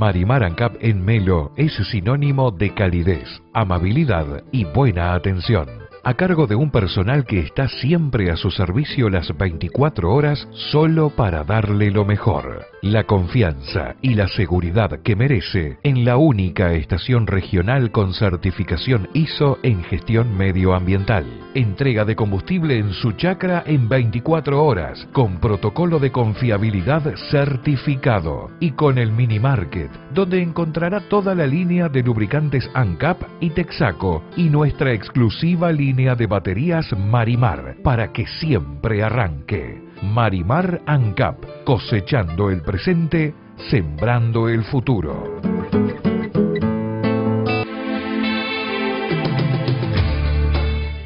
Marimar ANCAP en Melo es sinónimo de calidez, amabilidad y buena atención. a cargo de un personal que está siempre a su servicio las 24 horas solo para darle lo mejor, la confianza y la seguridad que merece en la única estación regional con certificación ISO en gestión medioambiental. Entrega de combustible en su chacra en 24 horas, con protocolo de confiabilidad certificado y con el mini market, donde encontrará toda la línea de lubricantes ANCAP y Texaco y nuestra exclusiva línea de baterías Marimar para que siempre arranque. Marimar ANCAP, cosechando el presente, sembrando el futuro.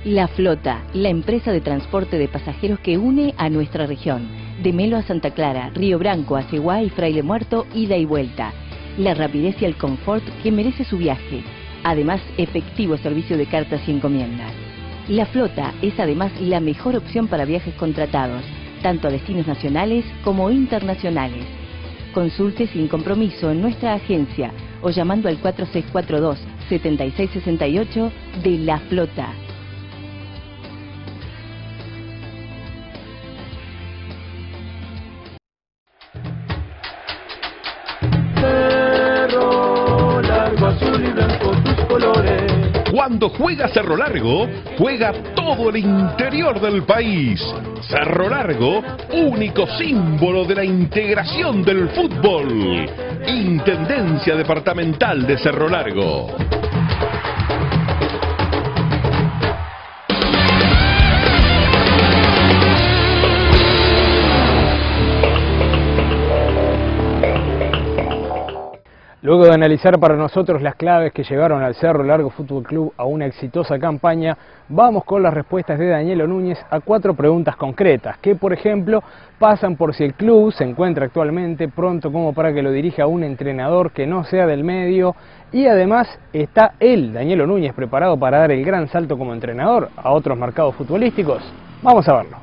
La Flota, la empresa de transporte de pasajeros que une a nuestra región. De Melo a Santa Clara, Río Branco, Aceguá y Fraile Muerto, ida y vuelta. La rapidez y el confort que merece su viaje. Además, efectivo servicio de cartas y encomiendas. La Flota es además la mejor opción para viajes contratados, tanto a destinos nacionales como internacionales. Consulte sin compromiso en nuestra agencia o llamando al 4642-7668 de La Flota. Cerro Largo, azul y blanco tus colores. Cuando juega Cerro Largo, juega todo el interior del país. Cerro Largo, único símbolo de la integración del fútbol. Intendencia Departamental de Cerro Largo. Luego de analizar para nosotros las claves que llevaron al Cerro Largo Fútbol Club a una exitosa campaña, vamos con las respuestas de Danielo Núñez a 4 preguntas concretas, que por ejemplo pasan por si el club se encuentra actualmente pronto como para que lo dirija un entrenador que no sea del medio, y además está él, Danielo Núñez, preparado para dar el gran salto como entrenador a otros mercados futbolísticos. Vamos a verlo.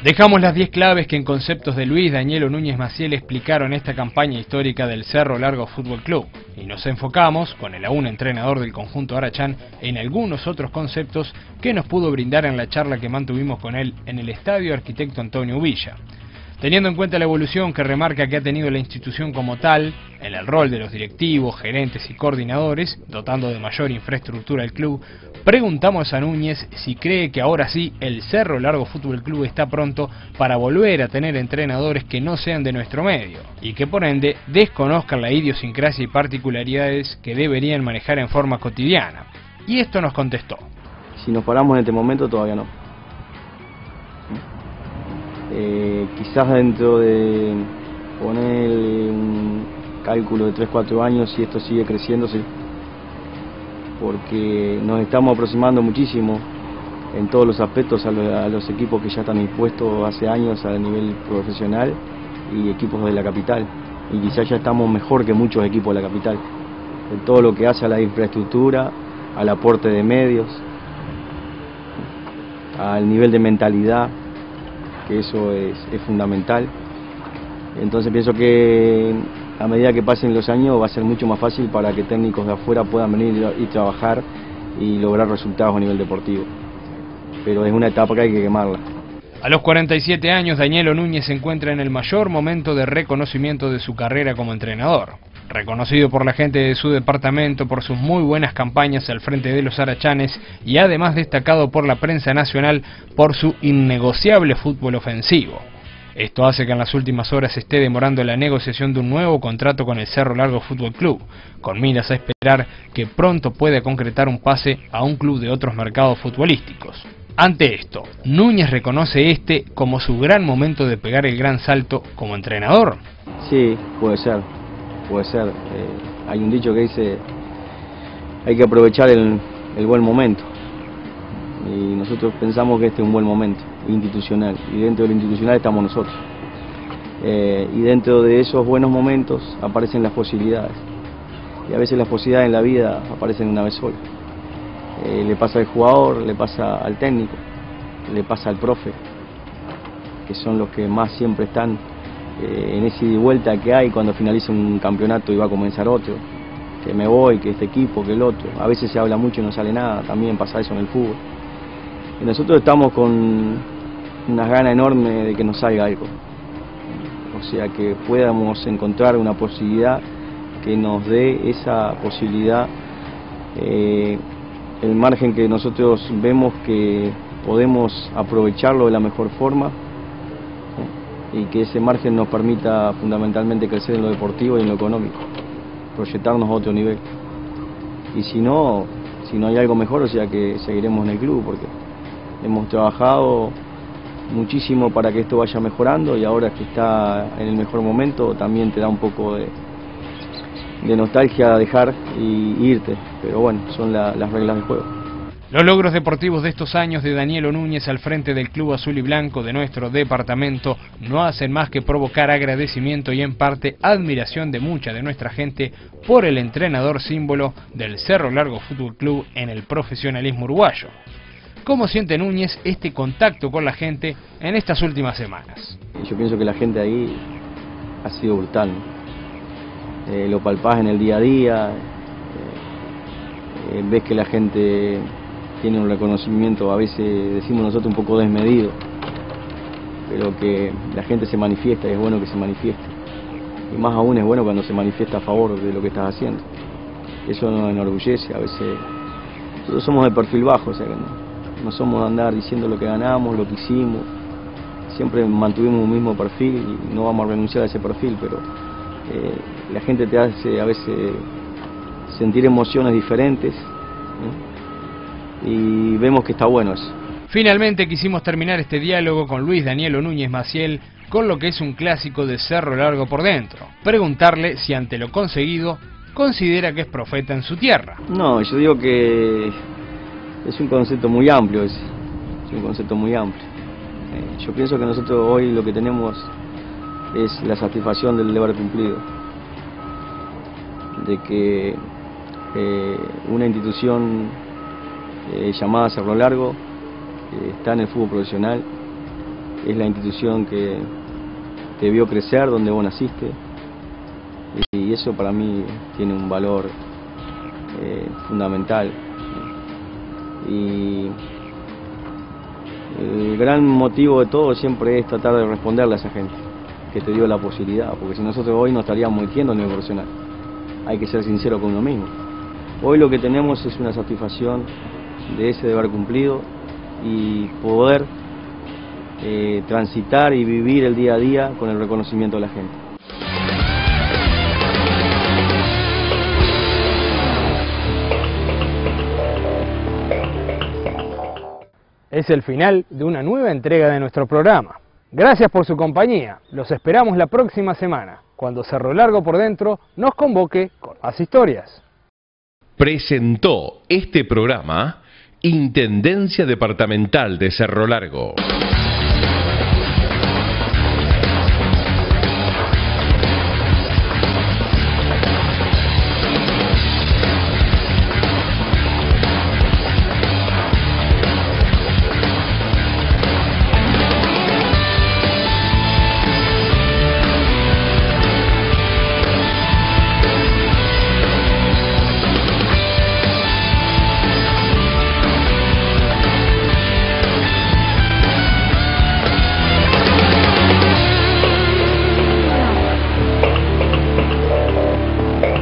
Dejamos las 10 claves que en conceptos de Luis Danielo Núñez Maciel explicaron esta campaña histórica del Cerro Largo Fútbol Club y nos enfocamos, con el aún entrenador del conjunto Arachán, en algunos otros conceptos que nos pudo brindar en la charla que mantuvimos con él en el Estadio Arquitecto Antonio Villa. Teniendo en cuenta la evolución que remarca que ha tenido la institución como tal, en el rol de los directivos, gerentes y coordinadores, dotando de mayor infraestructura al club, preguntamos a Núñez si cree que ahora sí el Cerro Largo Fútbol Club está pronto para volver a tener entrenadores que no sean de nuestro medio y que por ende desconozcan la idiosincrasia y particularidades que deberían manejar en forma cotidiana. Y esto nos contestó. Si nos paramos en este momento todavía no. Quizás dentro de ponerle un cálculo de 3-4 años, si esto sigue creciendo, sí, porque nos estamos aproximando muchísimo en todos los aspectos a los equipos que ya están impuestos hace años a nivel profesional y equipos de la capital, y quizás ya estamos mejor que muchos equipos de la capital en todo lo que hace a la infraestructura, al aporte de medios, al nivel de mentalidad, que eso es fundamental. Entonces pienso que a medida que pasen los años va a ser mucho más fácil para que técnicos de afuera puedan venir y trabajar y lograr resultados a nivel deportivo, pero es una etapa que hay que quemarla. A los 47 años, Danielo Núñez se encuentra en el mayor momento de reconocimiento de su carrera como entrenador. Reconocido por la gente de su departamento por sus muy buenas campañas al frente de los arachanes y además destacado por la prensa nacional por su innegociable fútbol ofensivo. Esto hace que en las últimas horas esté demorando la negociación de un nuevo contrato con el Cerro Largo Fútbol Club, con miras a esperar que pronto pueda concretar un pase a un club de otros mercados futbolísticos. Ante esto, Núñez reconoce este como su gran momento de pegar el gran salto como entrenador. Sí, puede ser. Puede ser. Hay un dicho que dice hay que aprovechar el buen momento, y nosotros pensamos que este es un buen momento institucional, y dentro del institucional estamos nosotros, y dentro de esos buenos momentos aparecen las posibilidades, y a veces las posibilidades en la vida aparecen una vez sola. Le pasa al jugador, le pasa al técnico, le pasa al profe, que son los que más siempre están en ese ida y vuelta que hay cuando finaliza un campeonato y va a comenzar otro, que me voy, que este equipo, que el otro. A veces se habla mucho y no sale nada, también pasa eso en el fútbol. Y nosotros estamos con unas ganas enormes de que nos salga algo. O sea, que podamos encontrar una posibilidad que nos dé esa posibilidad, el margen que nosotros vemos que podemos aprovecharlo de la mejor forma, y que ese margen nos permita fundamentalmente crecer en lo deportivo y en lo económico, proyectarnos a otro nivel. Y si no hay algo mejor, o sea que seguiremos en el club, porque hemos trabajado muchísimo para que esto vaya mejorando, y ahora que está en el mejor momento también te da un poco de nostalgia dejar y irte, pero bueno, son las reglas del juego. Los logros deportivos de estos años de Danielo Núñez al frente del Club Azul y Blanco de nuestro departamento no hacen más que provocar agradecimiento y en parte admiración de mucha de nuestra gente por el entrenador símbolo del Cerro Largo Fútbol Club en el profesionalismo uruguayo. ¿Cómo siente Núñez este contacto con la gente en estas últimas semanas? Yo pienso que la gente ahí ha sido brutal, ¿no? Lo palpás en el día a día, ves que la gente tiene un reconocimiento, a veces decimos nosotros un poco desmedido, pero que la gente se manifiesta y es bueno que se manifieste. Y más aún es bueno cuando se manifiesta a favor de lo que estás haciendo. Eso nos enorgullece. A veces nosotros somos de perfil bajo, o sea que no somos de andar diciendo lo que ganamos, lo que hicimos. Siempre mantuvimos un mismo perfil y no vamos a renunciar a ese perfil, pero la gente te hace a veces sentir emociones diferentes, ¿no? Y vemos que está bueno eso. Finalmente quisimos terminar este diálogo con Luis Danielo Núñez Maciel con lo que es un clásico de Cerro Largo por dentro. Preguntarle si ante lo conseguido considera que es profeta en su tierra. No, yo digo que es un concepto muy amplio ese. Es un concepto muy amplio. Yo pienso que nosotros hoy lo que tenemos es la satisfacción del deber cumplido. De que una institución llamada Cerro Largo está en el fútbol profesional, es la institución que te vio crecer donde vos naciste, y eso para mí tiene un valor fundamental. Y el gran motivo de todo siempre es tratar de responderle a esa gente que te dio la posibilidad, porque si nosotros hoy no estaríamos metiendo en el profesional. Hay que ser sincero con uno mismo. Hoy lo que tenemos es una satisfacción de ese deber cumplido y poder transitar y vivir el día a día con el reconocimiento de la gente. Es el final de una nueva entrega de nuestro programa. Gracias por su compañía. Los esperamos la próxima semana, cuando Cerro Largo por dentro nos convoque con más historias. Presentó este programa Intendencia Departamental de Cerro Largo.